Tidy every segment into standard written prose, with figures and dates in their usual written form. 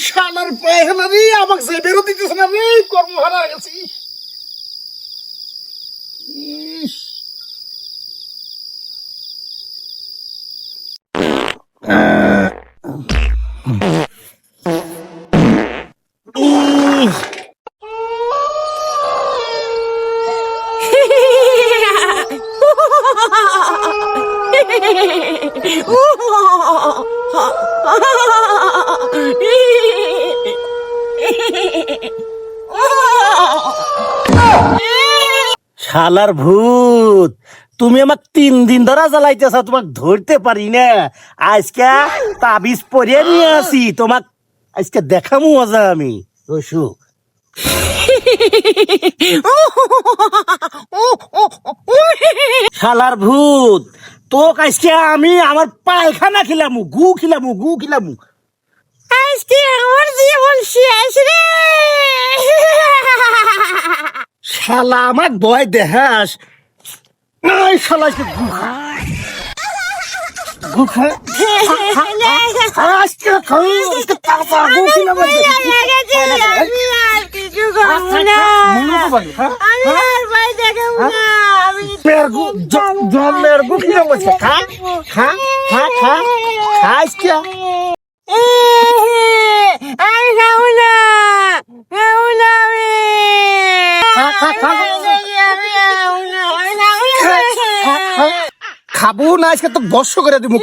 শালার পায়খানা রে, আমাকে যে বেরো দিতেছে না রে, কর্ম হারা গেছি। ইস, উহ, শালার ভূত, তুমি আমাকে 3 দিন ধরা জ্বালাইতেছ, তোমাকে ধরতে পারি না। আজকে তাবিজ পরিয়ে নিয়ে আসি, তোমাক আজকে দেখামু মজা আমি। রসু শালার ভূত, তোকে আজকে আমি আমার পায়খানা খিলামু, গু খিলামু। আজকে আমার জীবন শেষ রে। শালা আমার ভয় দেখাস। এই শালা আজকে গু খা আজকে তারপর গু খিলামু। আমি আর কিছু খাবো না। আমি আর ভয় দেখাবো না। আমি জলের গু খিলামু। খা আজকে আমি খাবো না। খাবো না আমি। খাবো না, আজকে তো বর্ষ করে দিব।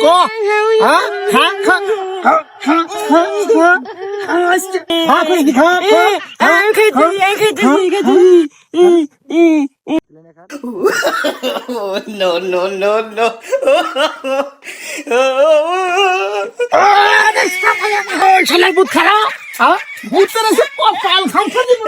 ভূত খারাপ, ভূতের কপাল খামখা দিব।